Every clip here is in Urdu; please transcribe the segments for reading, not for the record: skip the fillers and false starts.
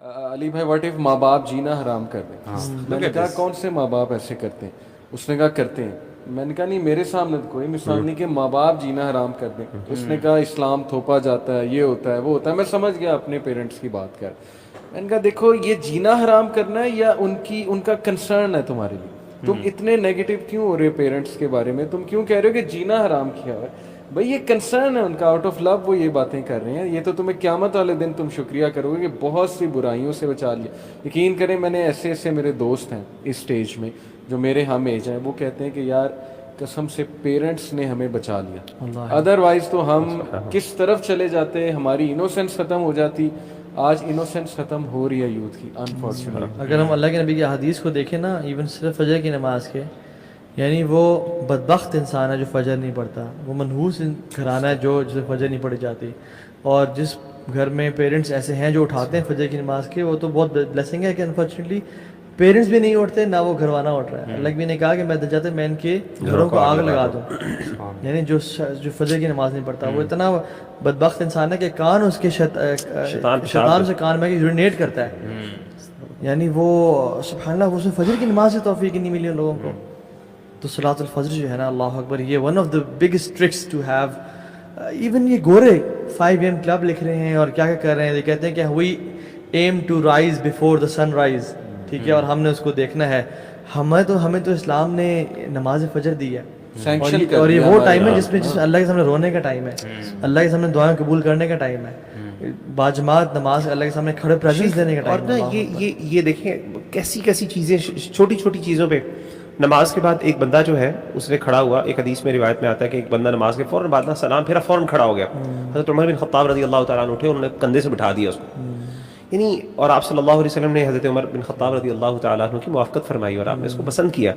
علی بھائی واٹ اف ماں باپ جینا حرام کر دیں. میں نے کہا کون سے ماں باپ ایسے کرتے ہیں؟ اس نے کہا کرتے ہیں. میں نے کہا نہیں میرے سامنے تو کوئی مثال نہیں کہ ماں باپ جینا حرام کر دیں. اس نے کہا اسلام تھوپا جاتا ہے، یہ ہوتا ہے وہ ہوتا ہے. میں سمجھ گیا اپنے پیرنٹس کی بات کر. میں نے کہا دیکھو یہ جینا حرام کرنا ہے یا ان کا کنسرن ہے تمہارے لیے؟ تم اتنے نیگیٹو کیوں ہو رہے ہو پیرنٹس کے بارے میں؟ تم کیوں کہہ رہے ہو کہ جینا حرام کیا ہوا ہے؟ بھائی یہ کنسرن ہے ان کا، آؤٹ آف لو وہ یہ باتیں کر رہے ہیں. یہ تو تمہیں قیامت والے دن تم شکریہ کرو گے کہ بہت سی برائیوں سے بچا لیا. یقین کریں میں نے ایسے میرے دوست ہیں اس سٹیج میں جو میرے ہم ایج ہیں، وہ کہتے ہیں کہ یار قسم سے پیرنٹس نے ہمیں بچا لیا، ادروائز تو ہم کس طرف چلے جاتے، ہماری انوسینس ختم ہو جاتی. آج انوسینس ختم ہو رہی ہے یوتھ کی انفارچونیٹلی. اگر ہم اللہ کے نبی کی حدیث کو دیکھیں نا، ایون صرف فجر کی نماز کے، یعنی وہ بدبخت انسان ہے جو فجر نہیں پڑھتا، وہ منحوس گھرانہ ہے جو جسے فجر نہیں پڑھی جاتی. اور جس گھر میں پیرنٹس ایسے ہیں جو اٹھاتے ہیں فجر کی نماز کے، وہ تو بہت بلیسنگ ہے کہ انفارچونیٹلی پیرنٹس بھی نہیں اٹھتے، نہ وہ گھروانہ اٹھ رہا ہے. اللہ بھی نے کہا کہ میں جاتے میں ان کے گھروں کو آگ لگا دوں. یعنی جو فجر کی نماز نہیں پڑھتا وہ اتنا بدبخت انسان ہے کہ کان اس کے شیطان سے کان میں یورینیٹ کرتا ہے. یعنی وہ سبحان اللہ وہ فجر کی نماز سے توفیق نہیں ملی ان لوگوں کو. تو صلاۃ الفجر جو ہے نا، اللہ اکبر، یہ one of the biggest tricks to have. Even یہ گورے 5 AM کلب لکھ رہے ہیں اور کیا کر رہے ہیں، یہ کہتے ہیں کہ we aim to rise before the sunrise. ٹھیک ہے، اور ہم نے اس کو دیکھنا ہے. ہمیں تو اسلام نے نماز فجر دی ہے، اور یہ وہ ٹائم ہے جس میں اللہ کے سامنے رونے کا ٹائم ہے، اللہ کے سامنے دعائیں قبول کرنے کا ٹائم ہے، باجماعت نماز اللہ کے سامنے کھڑے پریزنس دینے کا ٹائم ہے. اور یہ دیکھیں کیسی چیزیں، چھوٹی چھوٹی چیزوں پہ. نماز کے بعد ایک بندہ جو ہے اس نے کھڑا ہوا، ایک حدیث میں روایت میں آتا ہے کہ ایک بندہ نماز کے فوراً بعد سلام پھیرا فوراً کھڑا ہو گیا. حضرت عمر بن خطاب رضی اللہ تعالیٰ عنہ اٹھے، انہوں نے کندھے سے بٹھا دیا اس کو. یعنی اور آپ صلی اللہ علیہ وسلم نے حضرت عمر بن خطاب رضی اللہ تعالیٰ عنہ کی موافقت فرمائی اور آپ نے اس کو پسند کیا.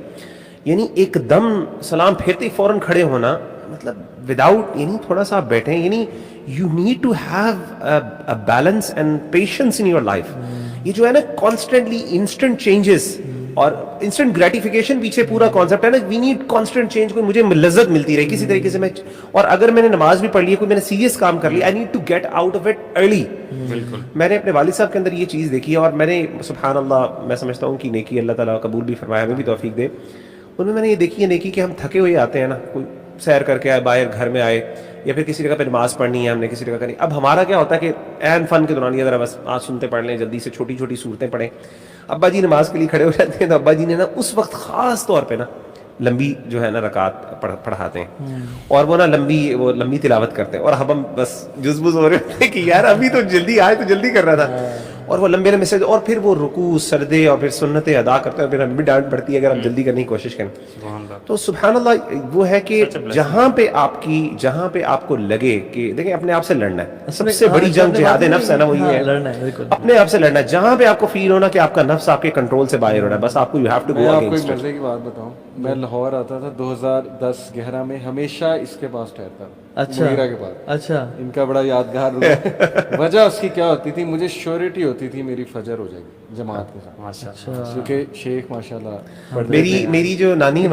یعنی ایک دم سلام پھیرتے ہی فوراً کھڑے ہونا، مطلب وداؤٹ، یعنی تھوڑا سا آپ بیٹھیں. یعنی you need to have a balance and patience in your life. یہ جو ہے نا کانسٹنٹلی انسٹنٹ چینجز اور انسٹنٹ گریٹیفیکیشن پیچھے پورا کانسیپٹ ہے نا. We need constant change. کوئی مجھے لذت ملتی رہے کسی طریقے سے میں، اور اگر میں نے نماز بھی پڑھ لی ہے، کوئی میں نے سیریس کام کر لیا، I need to get out of it early. بالکل. میں نے اپنے والد صاحب کے اندر یہ چیز دیکھی ہے، اور میں نے سبحان اللہ میں سمجھتا ہوں کہ نیکی اللہ تعالیٰ قبول بھی فرمایا، ہمیں بھی توفیق دے. انہوں میں نے یہ دیکھی ہے نیکی کہ ہم تھکے ہوئے آتے ہیں نا، کوئی سیر کر کے آئے، باہر گھر میں آئے، یا پھر کسی جگہ پہ نماز پڑھنی ہے ہم نے کسی جگہ کرنی. اب ہمارا کیا ہوتا ہے کہ عین فن کے دوران یہ ذرا بس آج سنتے پڑھ لیں، جلدی سے چھوٹی چھوٹی صورتیں پڑھیں. ابا جی نماز کے لیے کھڑے ہو جاتے ہیں تو ابا جی نے نا اس وقت خاص طور پہ نا لمبی جو ہے نا رکعت پڑھاتے ہیں، اور وہ نا لمبی تلاوت کرتے ہیں، اور ہم بس جزبز ہو رہے ہوتے ہیں کہ یار ابھی تو جلدی آئے تو جلدی کر رہا تھا. اور وہ لمبے لمبے سے، اور پھر وہ رکوع سجدے اور پھر سنتیں ادا کرتے ہیں، اور پھر ہمیں بھی ڈانٹ پڑتی ہے اگر ہم جلدی کرنے کی کوشش کریں. تو سبحان اللہ وہ ہے کہ جہاں پہ آپ کو لگے کہ دیکھیں اپنے آپ سے لڑنا ہے. سب سے بڑی جنگ جہاد نفس ہے نا، وہ یہ ہے اپنے آپ سے لڑنا ہے. جہاں پہ آپ کو فیل ہونا کہ آپ کا نفس آپ کے کنٹرول سے باہر ہو رہا ہے، بس آپ کو you have to go against. کوئی مزے کی بات بتاؤں، میں لاہور آتا تھا 2010-11 میں، ہمیشہ اس کے پاس ٹھہرتا تھا، مغیرہ کے پاس. اچھا، ان کا بڑا یادگار وجہ اس کی کیا ہوتی تھی، مجھے شیورٹی ہوتی تھی میری فجر ہو جائے گی جماعت کے ساتھ، کیونکہ شیخ ماشاءاللہ میری جو نانی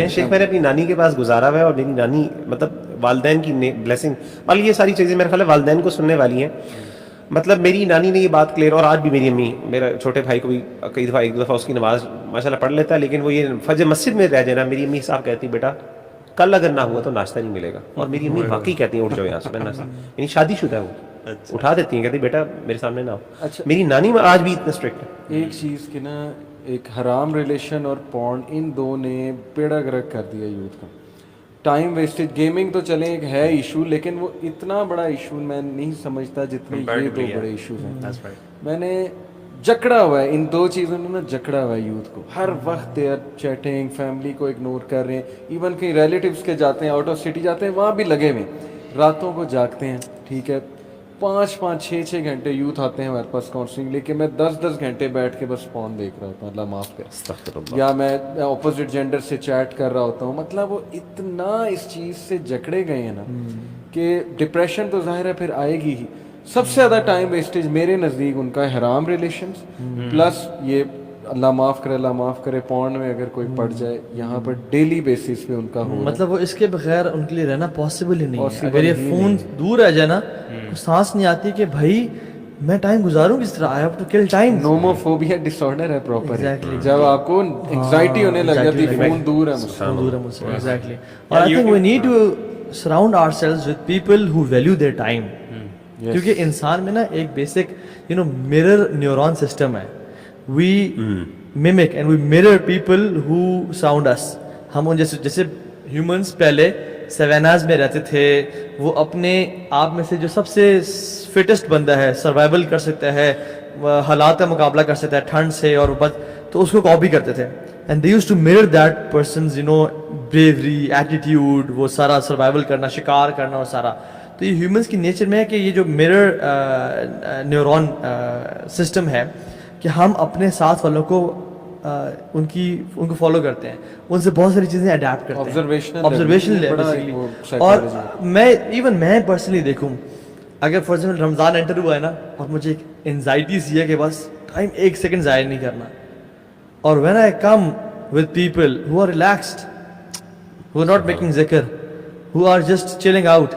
شیخ میں نے اپنی نانی کے پاس گزارا ہوا ہے، اور میری نانی مطلب والدین کی بلیسنگ والی یہ ساری چیزیں میرے خیال ہے والدین کو سننے والی ہیں. مطلب میری نانی نے یہ بات کلیئر، اور آج بھی میری امی، میرا چھوٹے بھائی کو بھی کئی دفعہ ایک دفعہ اس کی نماز ماشاءاللہ پڑھ لیتا ہے، لیکن وہ یہ فجر مسجد میں رہ جانا، میری امی صاحب کہتی بیٹا کل اگر نہ ہوا تو ناشتہ نہیں ملے گا. اور میری امی واقعی کہتی ہیں اٹھ جاؤ یہاں سے ناشتہ، یعنی شادی شدہ ہے وہ، اٹھا دیتی ہیں، کہتی بیٹا میرے سامنے نہ ہو. اچھا، میری نانی آج بھی اتنا اسٹرکٹ ہے. ایک چیز کہ نا ایک حرام ریلیشن اور پورن، ان دو نے بیڑا گرک کر دیا یوتھ کا. ٹائم ویسٹیج، گیمنگ تو چلیں ایک ہے ایشو، لیکن وہ اتنا بڑا ایشو میں نہیں سمجھتا جتنے یہ دو بڑے ایشوز ہیں. میں نے جکڑا ہوا ہے ان دو چیزوں نے نا، جکڑا ہوا ہے یوتھ کو. ہر وقت دے آر چیٹنگ، فیملی کو اگنور کر رہے ہیں، ایون کہیں ریلیٹیوز کے جاتے ہیں، آؤٹ آف سٹی جاتے ہیں، وہاں بھی لگے ہوئے، راتوں کو جاگتے ہیں. ٹھیک ہے، 5-6 گھنٹے یوتھ آتے ہیں ہمارے پاس کاؤنسلنگ لے کے، میں 10 گھنٹے بیٹھ کے بس فون دیکھ رہا ہوتا ہوں، اللہ معاف کرے، یا میں اپوزٹ جینڈر سے چیٹ کر رہا ہوتا ہوں. مطلب وہ اتنا اس چیز سے جکڑے گئے ہیں نا کہ ڈپریشن تو ظاہر ہے پھر آئے گی ہی. سب سے زیادہ ٹائم ویسٹیج میرے نزدیک ان کا حرام ریلیشنز، پلس یہ اللہ معاف کرے پورن میں اگر کوئی پڑ جائے، یہاں پر ڈیلی بیسس پہ ان کا ہو، مطلب وہ اس کے بغیر ان کے لیے رہنا پاسبل ہی نہیں ہے. اگر یہ فون دور رہ جائے نا، سانس نہیں آتی کہ بھائی میں ٹائم گزاروں کس طرح, I have to kill time. Nomophobia disorder ہے پراپر. Exactly. جب آپ کو انگزائٹی ہونے لگ جاتی ہے, خون دور ہے مجھ سے. دور ہے مجھ سے. Exactly. اور I think we need to surround ourselves with people who value their time. کیونکہ انسان میں نا ایک بیسک mirror neuron system ہے. We mimic and we mirror people who surround us. ہم ان جیسے ہیومنس پہلے سیواناز میں رہتے تھے, وہ اپنے آپ میں سے جو سب سے فٹسٹ بندہ ہے, سروائیول کر سکتا ہے, حالات کا مقابلہ کر سکتا ہے ٹھنڈ سے, اور تو اس کو کاپی کرتے تھے. And they use to mirror that person's bravery, attitude, وہ سارا سروائیول کرنا, شکار کرنا, اور سارا. تو یہ ہیومنس کی نیچر میں ہے کہ یہ جو mirror نیورون سسٹم ہے کہ ہم اپنے ساتھ والوں کو ان کو فالو کرتے ہیں, ان سے بہت ساری چیزیں اڈیپٹ کرتے ہیں. آبزرویشن. اور میں پرسنلی دیکھوں, اگر فار ایگزامپل رمضان انٹر ہوا ہے نا, اور مجھے ایک انزائٹی سی ہے کہ بس ٹائم 1 سیکنڈ ضائع نہیں کرنا, اور when I come with people who are relaxed, who are not making ذکر, who are just chilling out,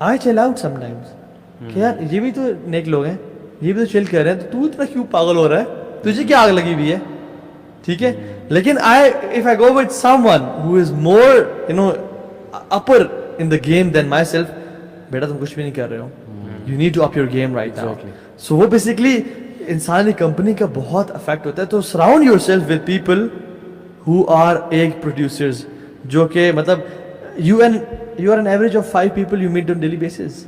I chill out some times کہ یار یہ بھی تو نیک لوگ ہیں, یہ بھی تو چل کر رہے ہیں, تو اتنا کیوں پاگل ہو رہا ہے, تجھے کیا آگ لگی ہوئی ہے, ٹھیک ہے. لیکن if I go with someone who is more upper in the game than myself, بیٹا تم کچھ بھی نہیں کر رہے ہو, you need to up your game right now. So وہ basically انسانی کمپنی کا بہت افیکٹ ہوتا ہے. تو surround yourself with people who are egg producers, جو کہ مطلب you are an average of 5 people you meet on daily basis.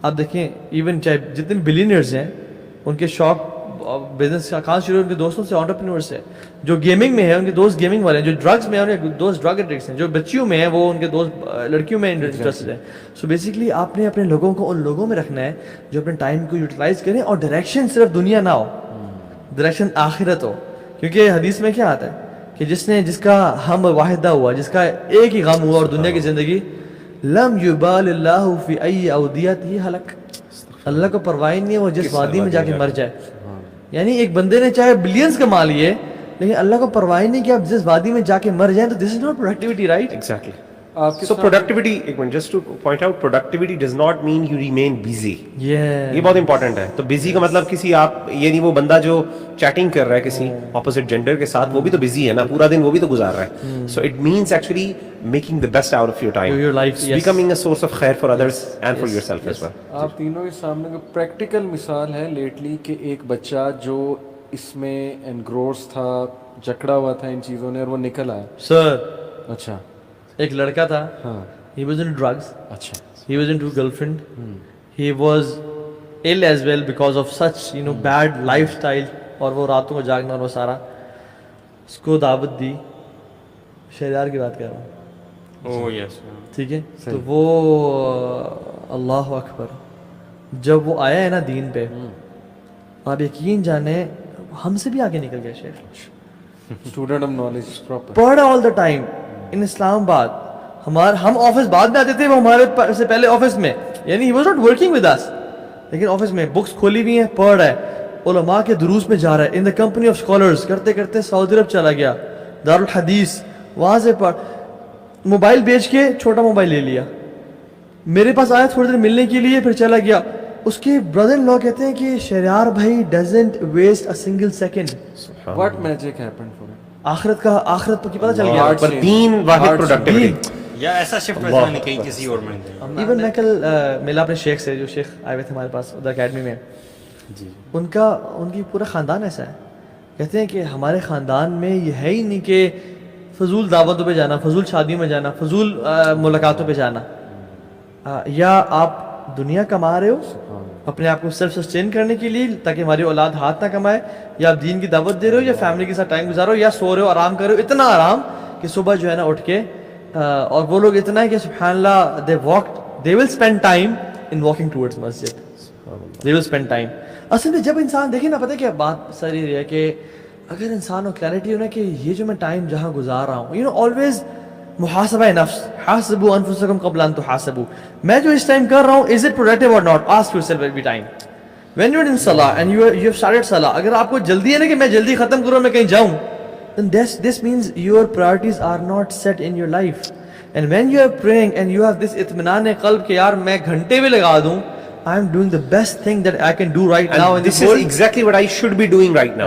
آپ دیکھیں ایون چاہے جتنے بلینئرز ہیں, ان کے شوق بزنس کا کام شروع ان کے دوستوں سے, انٹرپرینورس ہیں. جو گیمنگ میں ہے ان کے دوست گیمنگ والے ہیں, جو ڈرگس میں ہیں ان کے دوست ڈرگ ایڈکٹس ہیں, جو بچیوں میں ہیں وہ ان کے دوست لڑکیوں میں انٹرسٹڈ ہیں. سو بیسکلی آپ نے اپنے لوگوں کو ان لوگوں میں رکھنا ہے جو اپنے ٹائم کو یوٹیلائز کریں, اور ڈائریکشن صرف دنیا نہ ہو, ڈائریکشن آخرت ہو. کیونکہ حدیث میں کیا آتا ہے کہ جس کا ہم واحدہ ہوا, جس کا ایک ہی غم ہوا اور دنیا کی زندگی, لم یبال اللہ فی ای اودیتہ ہلک, اللہ کو پرواہ نہیں ہے وہ جس وادی میں جا کے مر جائے. یعنی ایک بندے نے چاہے بلینز کما لیے, لیکن اللہ کو پرواہ نہیں کہ آپ جس وادی میں جا کے مر جائیں, تو this is not productivity, right? Exactly. So productivity, ایک minute just to point out, productivity does not mean you remain busy. یہ بہت امپورٹنٹ ہے. تو busy کا مطلب کسی آپ یہ نہیں وہ بندہ جو چیٹنگ کر رہا ہے کسی opposite gender کے ساتھ, وہ بھی تو busy ہے نا, پورا دن وہ بھی تو گزار رہا ہے. So it means actually making the best out of your time, your life, becoming a source of khair for others and for yourself as well. آپ تینوں کے سامنے ایک پریکٹیکل مثال ہے لیٹلی کہ ایک بچہ جو اس میں انگروس تھا, جکڑا ہوا تھا ان چیزوں نے, اور وہ نکل آیا. سر اچھا, ایک لڑکا تھا, ہاں, he was into drugs, اچھا, he was into girlfriend, he was ill as well because of such bad lifestyle, اور وہ راتوں کو جاگنا اور وہ سارا. اس کو دعوت دی, شہریار کی بات کر رہا ہوں, ٹھیک ہے. تو وہ اللہ اکبر, جب وہ آیا ہے نا دین پہ, آپ یقین جانے ہم سے بھی آگے نکل گیا شیخ. اسٹوڈنٹ آف نالج پراپر, پڑھ آل دا ٹائم ان اسلام آباد. ہم آفس بعد میں آتے تھے, وہ ہمارے سے پہلے آفس میں, یعنی he was not working with us, لیکن آفس میں بکس کھولی ہوئی ہیں, پڑھ رہا ہے, علماء کے دروس میں جا رہا ہے, ان دا کمپنی آف اسکالرز, کرتے کرتے سعودی عرب چلا گیا, دارالحدیث, وہاں سے پڑھ, موبائل بیچ کے چھوٹا موبائل لے لیا, میرے پاس آیا تھوڑی دیر ملنے کے لیے, پھر چلا گیا. اس کے برادر ان لا کہتے ہیں کہ شہریار بھائی doesn't waste a single second. What magic happened for him. آخرت کو پتہ چل گیا, پر دین واحد پروڈکٹیوٹی یا ایسا شفٹ ویسا نہیں کہیں کسی اور میں. ایون میں کل ملا اپنے شیخ سے, جو شیخ آئے ہوئے تھے ہمارے پاس ادھر اکیڈمی میں, ان کی پورا خاندان ایسا ہے. کہتے ہیں کہ ہمارے خاندان میں یہ ہے ہی نہیں کہ فضول دعوتوں پہ جانا, فضول شادی میں جانا, فضول ملاقاتوں پہ جانا. یا آپ دنیا کما رہے ہو اپنے آپ کو سیلف سسٹین کرنے کے لیے تاکہ ہماری اولاد ہاتھ نہ کمائے, یا آپ دین کی دعوت دے رہے ہو, یا فیملی کے ساتھ ٹائم گزارو, یا سو رہے ہو, آرام کر رہے ہو, اتنا آرام کہ صبح جو ہے نا اٹھ کے, اور وہ لوگ اتنا ہے کہ سبحان اللہ they will spend time in walking towards masjid, they will spend time. اصل میں جب انسان دیکھیں نا, پتہ ہے کیا بات ساری ہے کہ اگر انسان کو کلیئرٹی ہو نا کہ یہ جو میں ٹائم جہاں گزار رہا ہوں, always محاسبہ نفس, حاسبوا انفسکم قبل ان تحاسبوا, میں جو اس ٹائم کر رہا ہوں, is it productive or not? Ask yourself every time when you're in salah and you have started salah. اگر آپ کو جلدی ہے نا کہ میں جلدی ختم کروں, میں کہیں جاؤں, then this means your priorities are not set in your life. And when you are praying and you have this اطمینان قلب کہ یار میں گھنٹے بھی لگا دوں I'm doing the best thing that I can do right now in this this is world. exactly what I should be doing right now.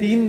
3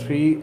3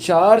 4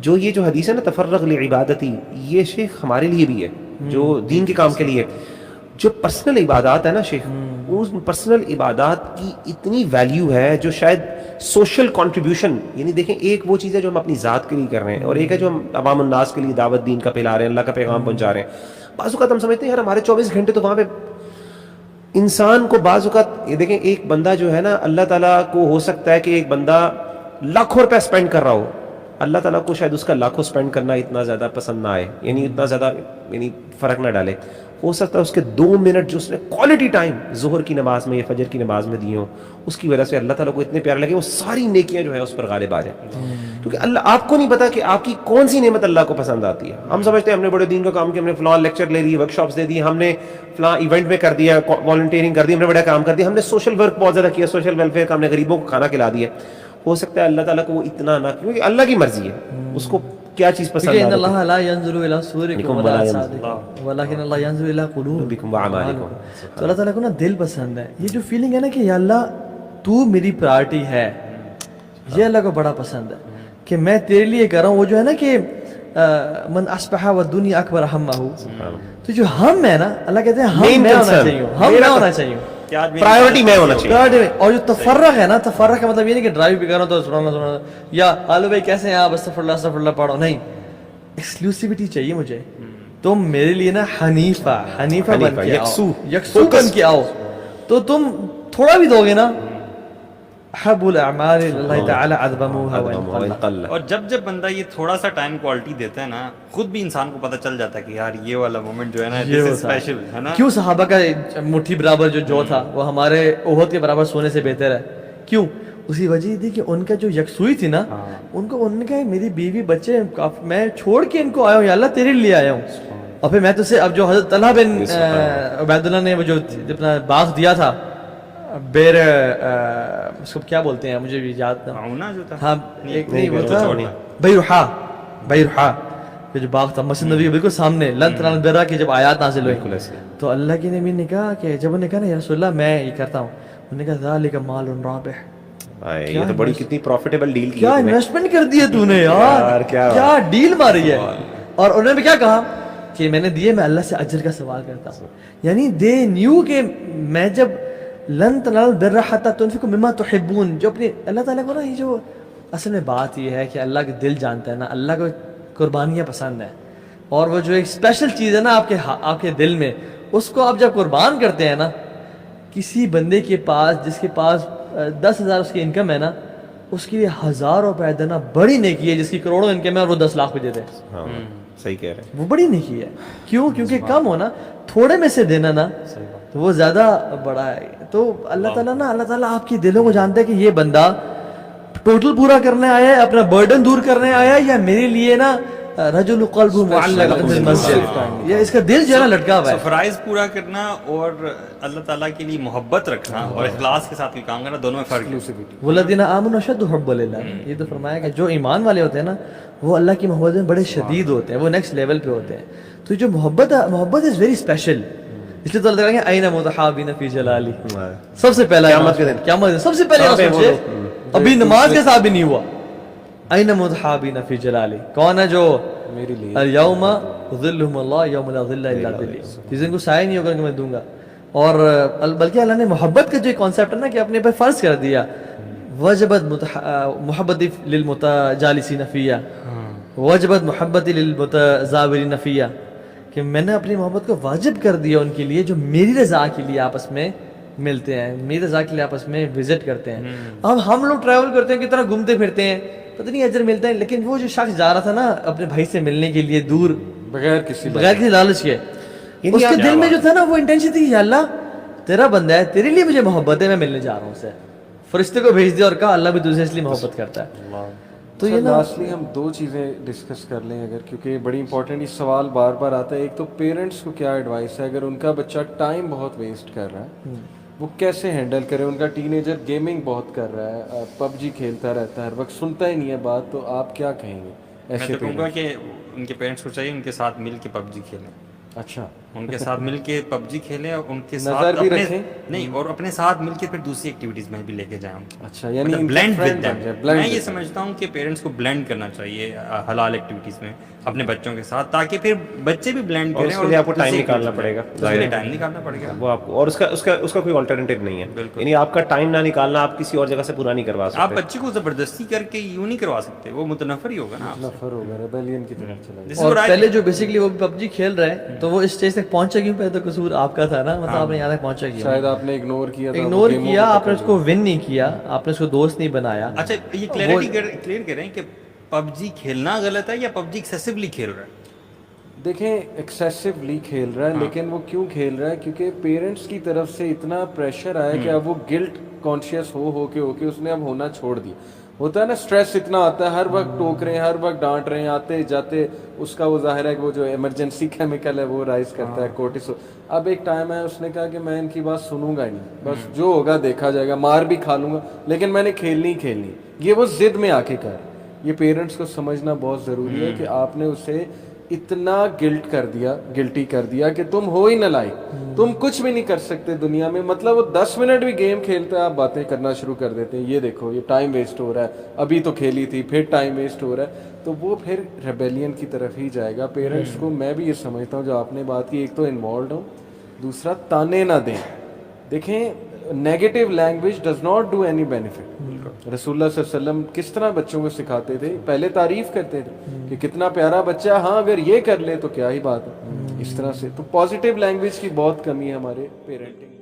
جو یہ جو حدیث ہے نا تفرغ لعبادتی، یہ شیخ ہمارے لیے بھی ہے جو دین کے کام کے لیے. جو پرسنل عبادات ہے نا شیخ، اس پرسنل عبادات کی اتنی ویلیو ہے جو شاید سوشل کنٹریبیوشن، یعنی دیکھیں ایک وہ چیز ہے جو ہم اپنی ذات کے لیے کر رہے ہیں، اور ایک ہے جو ہم عوام الناس کے لیے دعوت دین کا پھیلا رہے ہیں، اللہ کا پیغام پہنچا رہے ہیں. بعض اوقات ہم سمجھتے ہیں یار ہمارے 24 گھنٹے تو وہاں پہ انسان کو، بعض اوقات یہ دیکھیں ایک بندہ جو ہے نا، اللہ تعالیٰ کو ہو سکتا ہے کہ ایک بندہ لاکھوں روپے اسپینڈ کر رہا ہو، اللہ تعالیٰ کو شاید اس کا لاکھوں اسپینڈ کرنا اتنا زیادہ پسند نہ آئے، یعنی اتنا زیادہ یعنی فرق نہ ڈالے. ہو سکتا ہے اس کے 2 منٹ جو اس نے کوالٹی ٹائم ظہر کی نماز میں یا فجر کی نماز میں دیے ہوں، اس کی وجہ سے اللہ تعالیٰ کو اتنے پیارے لگے، وہ ساری نیکیاں جو ہے اس پر غالب آ جائیں. کیونکہ اللہ آپ کو نہیں پتا کہ آپ کی کون سی نعمت اللہ کو پسند آتی ہے. ہم سمجھتے ہیں ہم نے بڑے دین کا کام کیا، ہم نے فلاں لیکچر لے لی، ورک شاپس دے دی، ہم نے فلاں ایونٹ میں کر دیا، والنٹیئرنگ کر دی، ہم نے بڑا کام کر دیا، ہم نے سوشل ورک بہت زیادہ کیا، سوشل ویلفیئر کا، ہم نے غریبوں کو کھانا کھلا دیا. ہو سکتا ہے اللہ تعالیٰ کو وہ اتنا نہ، کیونکہ اللہ کی مرضی ہے اس کو کیا چیز پسند ان ہے. اللہ لا ينظر الى صورکم ولا اجسادکم ولکن اللہ ينظر الى قلوبکم واعمالکم. تو اللہ تعالیٰ کو نا دل پسند ہے. یہ جو فیلنگ ہے نا کہ یا اللہ تو میری پرائرٹی ہے، یہ اللہ کو بڑا پسند ہے کہ میں تیرے لیے کر رہا ہوں. وہ جو ہے نا کہ من اصبح والدنیا اکبر ہمہ، تو جو ہم ہے نا، اللہ کہتے ہیں ہم میں ہونا چاہیے، ہم میں ہونا چاہیے، پرائیورٹی میں ہونا چاہیے. اور جو تفرق ہے نا، تفرق کا مطلب یہ نہیں کہ ڈرائیو بھی کرو تو سبحان اللہ سبحان اللہ، یا آلو بھائی کیسے ہیں آپ، استغفر اللہ پڑھو، نہیں. ایکسکلوسیوٹی چاہیے مجھے. تم میرے لیے نا حنیفہ بن کے آؤ، یکسو بن کے آؤ، تو تم تھوڑا بھی دو گے نا، حب الاعمال اللہ تعالی ادبموها وان قل. اور جب بندہ یہ تھوڑا سا ٹائم کوالٹی دیتا ہے نا، خود بھی انسان کو پتہ چل جاتا ہے کہ یار یہ والا مومنٹ جو ہے نا دس از اسپیشل ہے نا. کیوں صحابہ کا مٹھی برابر جو تھا وہ ہمارے احد کے برابر سونے سے بہتر ہے؟ کیوں؟ اسی وجہ تھی کہ ان کا جو یکسوئی تھی نا، ان نے کہا میری بیوی بچے میں چھوڑ کے ان کو آیا ہوں، یا اللہ تیرے لیے آیا ہوں. اور پھر میں تو سے اب جو حضرت طلحہ بن عبید اللہ نے وہ جو اپنا باغ دیا تھا، بیر اس کو کیا بولتے ہیں مجھے بھی یاد نہ، جو تھا ہاں ایک نہیں وہ تھا بیرحا، جو باغ تھا مسجد نبی کے بالکل سامنے، لن تنالوا البر کی جب آیات نازل ہوئی تو اللہ کے نبی نے کہا کہ جب انہوں نے کہا نا یا رسول اللہ میں یہ کرتا ہوں، انہوں نے کہا ذالک مال رابح، یہ تو بڑی کتنی پروفیٹیبل ڈیل کی، کیا انویسٹمنٹ کر دی ہے تو نے یار، کیا ڈیل ماری ہے. اور انہوں نے بھی کیا کہا کہ میں نے دیے، میں اللہ سے اجر کا سوال کرتا ہوں. یعنی دے نیو کہ میں جب لن تنالوا البر حتی تنفقوا مما تحبون، جو اپنے اللہ تعالیٰ کو نا، یہ جو اصل میں بات یہ ہے کہ اللہ کے دل جانتا ہے نا، اللہ کو قربانیاں پسند ہیں، اور وہ جو ایک اسپیشل چیز ہے نا آپ کے دل میں، اس کو آپ جب قربان کرتے ہیں نا، کسی بندے کے پاس جس کے پاس 10,000 اس کی انکم ہے نا، اس کے لیے 1,000 روپے دینا بڑی نیکی ہے، جس کی کروڑوں انکم ہے اور وہ 10 لاکھ بھی دے دے. صحیح کہہ رہے ہیں، وہ بڑی نیکی ہے. کیوں؟ کیونکہ کم ہونا، تھوڑے میں سے دینا نا تو وہ زیادہ بڑا ہے. تو اللہ تعالیٰ آپ کے دلوں کو جانتا ہے کہ یہ بندہ ٹوٹل پورا کرنے آیا ہے، اپنا برڈن دور کرنے آیا ہے، یا میرے لیے نا رجل قلب معلق بالمسجد، یہ اس کا دل جو ہے نا لٹکا ہوا ہے. فرائض پورا کرنا اور اللہ تعالیٰ کے لیے محبت رکھنا اور اخلاص کے ساتھ بھی کام کرنا، دونوں میں فرق ہے. والذین آمنوا اشد حبا للہ، یہ تو فرمایا کہ جو ایمان والے ہوتے ہیں نا وہ اللہ کی محبت میں بڑے شدید ہوتے ہیں، وہ نیکسٹ لیول پہ ہوتے ہیں. تو جو محبت از ویری اسپیشل، اس لیے تو اللہ کہیں این متحابین فی جلالی، سب سے پہلا قیامت سب سے پہلے سوچے، ابھی نماز کے ساتھ بھی نہیں ہوا، این متحابین فی جلالی، کون ہے جو میرے لیے الیوم ظلهم اللہ یوم لا ظل الا ظلی، جس دن کو سایہ نہیں ہوگا کہ میں دوں گا. اور بلکہ اللہ نے محبت کا جو کانسیپٹ ہے نا کہ اپنے پہ فرض کر دیا، وجبت محبت للمتجالسین فیہ، وجبت محبت للمتزاورین فیہ، کہ میں نے اپنی محبت کو واجب کر دیا ان کے لیے جو میری رضا کے لیے آپس میں ملتے ہیں، میری رضا کے لیے آپس میں وزٹ کرتے ہیں. اب ہم لوگ ٹریول کرتے ہیں، کتنا گھومتے پھرتے ہیں، پتہ نہیں اجر ملتا ہے، لیکن وہ جو شخص جا رہا تھا نا اپنے بھائی سے ملنے کے لیے دور، بغیر کسی لالچ کے، اس کے دل میں جو تھا نا وہ انٹینشن تھی، یا اللہ تیرا بندہ ہے، تیرے لیے مجھے محبت ہے، میں ملنے جا رہا ہوں اسے. فرشتے کو بھیج دیا اور کہا اللہ بھی تجھے اس لیے محبت کرتا ہے. تو یہ لاسٹلی ہم 2 چیزیں ڈسکس کر لیں اگر، کیونکہ یہ بڑی امپورٹنٹ، اس سوال بار بار آتا ہے. ایک تو پیرنٹس کو کیا ایڈوائس ہے اگر ان کا بچہ ٹائم بہت ویسٹ کر رہا ہے، وہ کیسے ہینڈل کرے؟ ان کا ٹین ایجر گیمنگ بہت کر رہا ہے، PUBG کھیلتا رہتا ہے ہر وقت، سنتا ہی نہیں ہے بات، تو آپ کیا کہیں گے میں تو کہوں گا کہ ان کے پیرنٹس کو چاہیے ان کے ساتھ مل کے PUBG کھیلیں. اچھا ان کے ساتھ مل کے پب جی کھیلیں اور ان کے نظر ساتھ بھی اپنے رکھیں۔ نہیں اور اپنے ساتھ مل کے پھر دوسری ایکٹیویٹیز میں بھی لے کے جائیں اچھا یعنی بلینڈ ود دیم۔ میں یہ سمجھتا ہوں کہ پیرنٹس کو بلینڈ کرنا چاہیے حلال ایکٹیویٹیز میں اپنے بچوں کے ساتھ، تاکہ پھر بچے بھی بلینڈ اور کریں اس کے لیے آپ کو ٹائم نکالنا پڑے گا، ٹائم نکالنا پڑے گا وہ آپ کو، اور اس کا کوئی آلٹرنیٹیو نہیں ہے، یعنی آپ کا ٹائم نہ نکالنا آپ کسی اور جگہ سے پورا نہیں کروا آپ سکتے۔ بچے کو زبردستی کر کے یوں نہیں کروا سکتے، وہ متنفر ہی ہوگا نا آپ نفر ہوگا، ریبیلین کی طرف چلا جائے۔ سے۔ اور پہلے جو بیسکلی وہ پب جی کھیل رہے ہیں تو وہ اس اسٹیج تک پہنچا کیوں؟ پہلے تو قصور آپ کا تھا نا، مطلب آپ نے یہاں تک پہنچا کیوں؟ شاید آپ نے اگنور کیا تھا، اگنور کیا، آپ نے اس کو ون نہیں کیا، آپ نے اس کو دوست نہیں بنایا۔ اچھا یہ کلیئر کریں کہ پب جی کھیلنا غلط ہے یا پب جی ایکسیسولی کھیل رہا ہے؟ دیکھیں ایکسیسولی کھیل رہا ہے، لیکن وہ کیوں کھیل رہا ہے؟ کیونکہ پیرنٹس کی طرف سے اتنا پریشر آیا کہ اب وہ گلٹ کانشیس ہو کے اس نے اب ہونا چھوڑ دیا۔ ہوتا ہے نا اسٹریس اتنا آتا ہے، ہر وقت ٹوک رہے ہیں، ہر وقت ڈانٹ رہے ہیں، آتے جاتے اس کا وہ ظاہر ہے کہ وہ جو ایمرجنسی کیمیکل ہے وہ رائز کرتا ہے، کورٹیسول۔ اب ایک ٹائم ہے اس نے کہا کہ میں ان کی بات سنوں گا ہی نہیں، بس جو ہوگا دیکھا جائے گا، مار بھی کھا لوں گا لیکن میں نے کھیلنی کھیلنی۔ یہ وہ ضد میں آ کے کر، یہ پیرنٹس کو سمجھنا بہت ضروری ہے کہ آپ نے اسے اتنا گلٹی کر دیا کہ تم ہو ہی نہ لائق، تم کچھ بھی نہیں کر سکتے دنیا میں۔ مطلب وہ 10 منٹ بھی گیم کھیلتا ہے، آپ باتیں کرنا شروع کر دیتے ہیں، یہ دیکھو یہ ٹائم ویسٹ ہو رہا ہے، ابھی تو کھیلی تھی پھر ٹائم ویسٹ ہو رہا ہے، تو وہ پھر ریبیلین کی طرف ہی جائے گا۔ پیرنٹس کو میں بھی یہ سمجھتا ہوں، جو آپ نے بات کی، ایک تو انوالوڈ ہوں، دوسرا تانے نہ دیں۔ دیکھیں negative language does not do any benefit. رسول اللہ صلی اللہ علیہ وسلم کس طرح بچوں کو سکھاتے تھے؟ پہلے تعریف کرتے تھے کہ کتنا پیارا بچہ، ہاں اگر یہ کر لے تو کیا ہی بات ہے، اس طرح سے۔ تو پازیٹیو لینگویج کی بہت کمی ہے ہمارے پیرنٹنگ